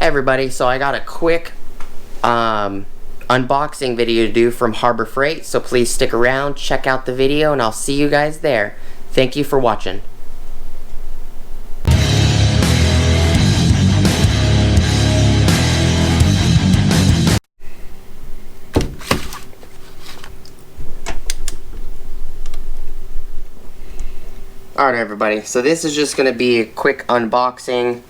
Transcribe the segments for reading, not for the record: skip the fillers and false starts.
everybody, so I got a quick unboxing video to do from Harbor Freight, so please stick around, check out the video, and I'll see you guys there. Thank you for watching. Alright everybody, so this is just going to be a quick unboxing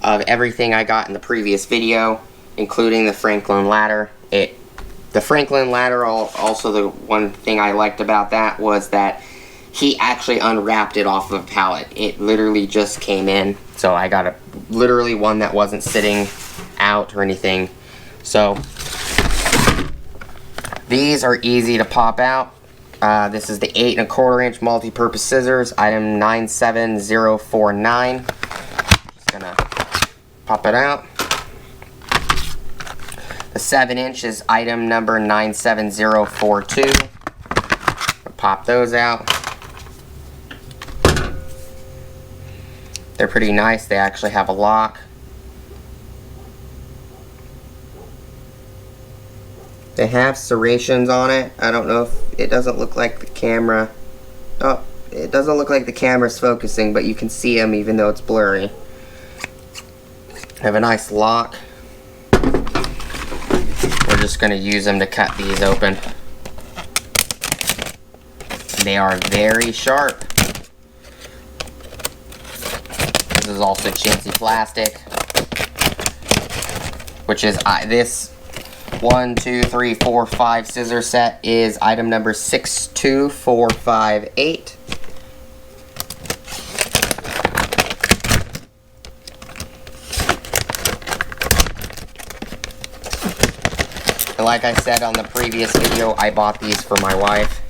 of everything I got in the previous video, including the Franklin ladder. The Franklin ladder, also the one thing I liked about that was that he actually unwrapped it off of a pallet. It literally just came in, so I got literally one that wasn't sitting out or anything. So these are easy to pop out. This is the 8 1/4 inch multi-purpose scissors, item 97049. Just gonna pop it out. The 7 inch is item number 97042. Pop those out. They're pretty nice. They actually have a lock. They have serrations on it. I don't know if it doesn't look like the camera. Oh, it doesn't look like the camera's focusing, but you can see them even though it's blurry. Have a nice lock. We're just going to use them to cut these open. They are very sharp. This is also chintzy plastic, which is this 1, 2, 3, 4, 5 scissor set is item number 62458. And like I said on the previous video, I bought these for my wife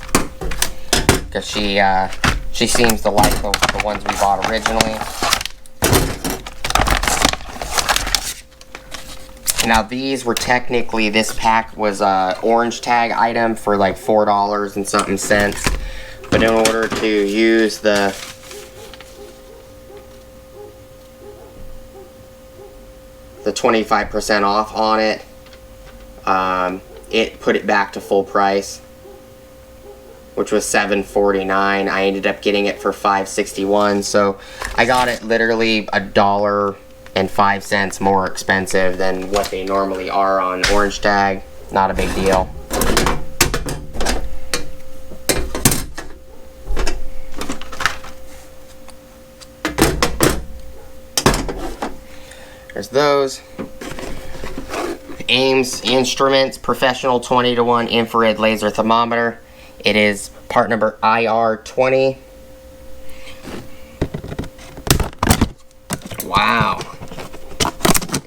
because she seems to like the ones we bought originally. Now these were technically, this pack was a orange tag item for like $4 and something cents. But in order to use the 25% off on it, it put it back to full price, which was $7.49. I ended up getting it for $5.61, so I got it literally $1.05 more expensive than what they normally are on orange tag. Not a big deal. There's those. Ames Instruments Professional 20:1 Infrared Laser Thermometer. It is part number IR20. Wow.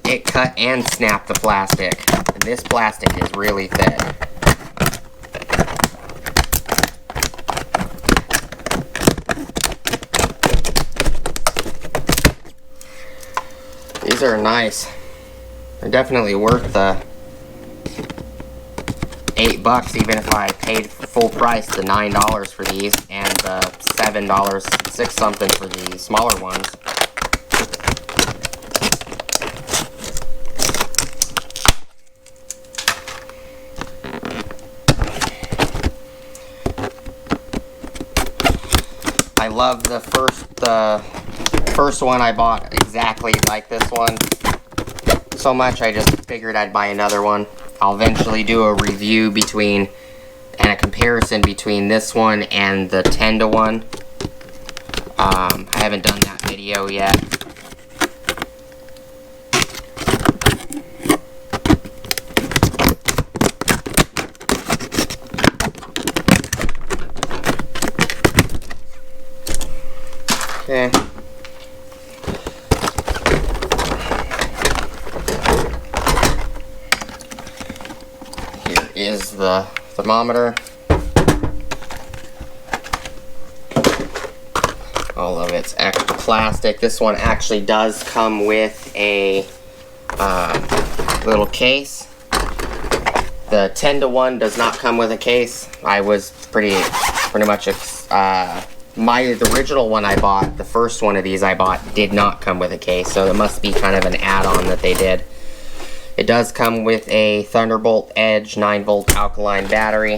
It cut and snapped the plastic. This plastic is really thick. These are nice. They're definitely worth the $8 even if I paid full price, the $9 for these and the $7, $6 something for the smaller ones. I love the first one I bought exactly like this one so much I just figured I'd buy another one. I'll eventually do a review and a comparison between this one and the 10:1. I haven't done that video yet. Okay. Here is the thermometer. All of it's extra plastic. This one actually does come with a little case. The 10:1 does not come with a case. I was pretty much the original one I bought, the first one of these I bought, did not come with a case, so it must be kind of an add-on that they did. It does come with a Thunderbolt Edge 9-volt alkaline battery,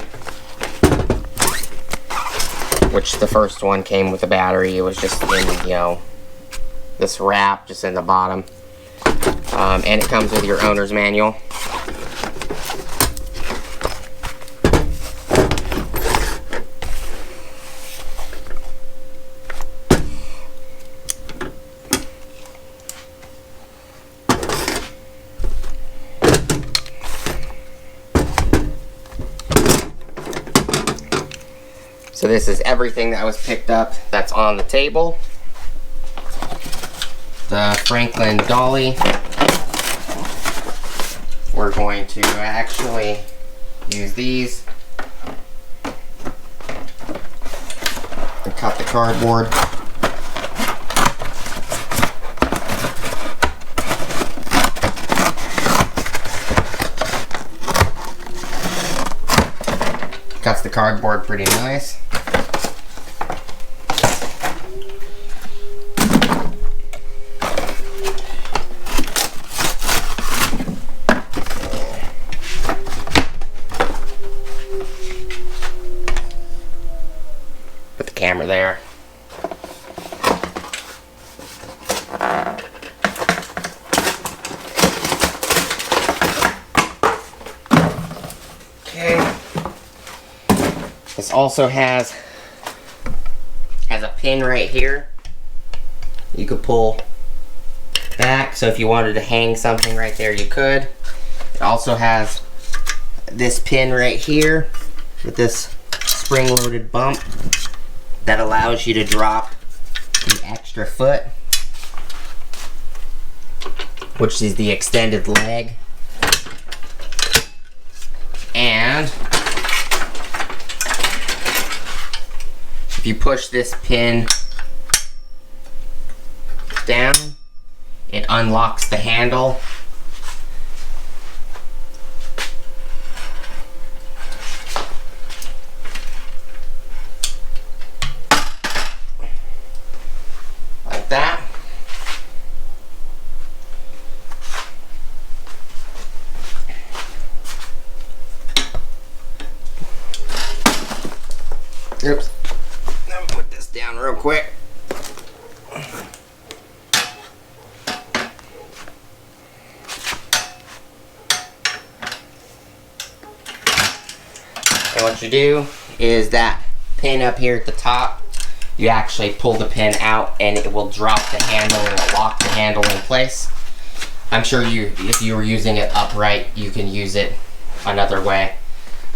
which the first one came with a battery. It was just in, you know, this wrap just in the bottom. And it comes with your owner's manual. So this is everything that was picked up that's on the table. The Franklin Dolly. We're going to actually use these and cut the cardboard. Cuts the cardboard pretty nice. Put the camera there. Okay. This also has a pin right here. You could pull back, so if you wanted to hang something right there, you could. It also has this pin right here with this spring-loaded bump that allows you to drop the extra foot, which is the extended leg. And if you push this pin down, it unlocks the handle. Like that. Oops. Let me put this down real quick. And what you do is that pin up here at the top, you actually pull the pin out and it will drop the handle and it'll lock the handle in place. I'm sure if you were using it upright, you can use it another way.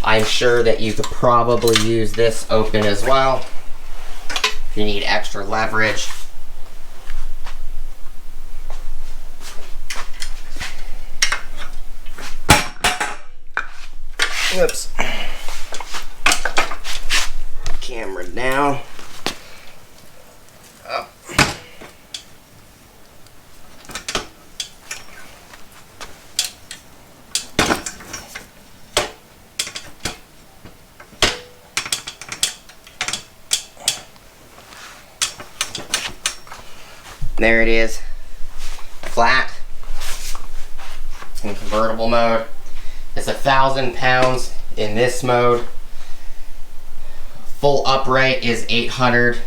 I'm sure that you could probably use this open as well if you need extra leverage. Oops. Camera down. Up. There it is, flat in convertible mode. It's 1,000 pounds in this mode. Full upright is 800.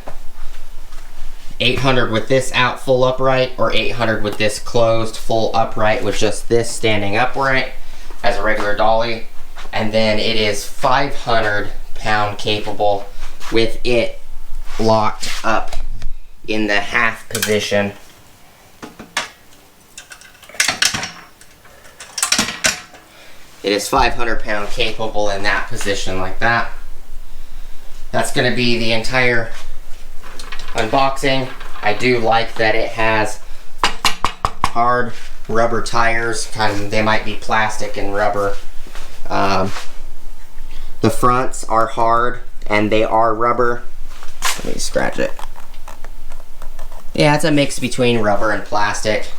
800 with this out full upright, or 800 with this closed full upright with just this standing upright as a regular dolly. And then it is 500 pound capable with it locked up in the half position. It is 500 pound capable in that position like that. That's going to be the entire unboxing. I do like that it has hard rubber tires. They might be plastic and rubber. The fronts are hard and they are rubber. Let me scratch it. Yeah, it's a mix between rubber and plastic.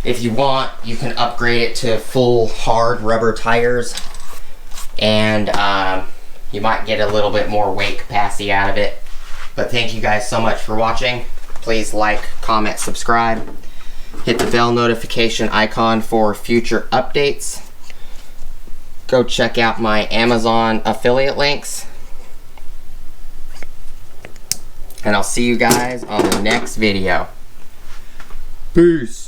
If you want, you can upgrade it to full hard rubber tires, and you might get a little bit more weight capacity out of it. But thank you guys so much for watching. Please like, comment, subscribe. Hit the bell notification icon for future updates. Go check out my Amazon affiliate links. And I'll see you guys on the next video. Peace.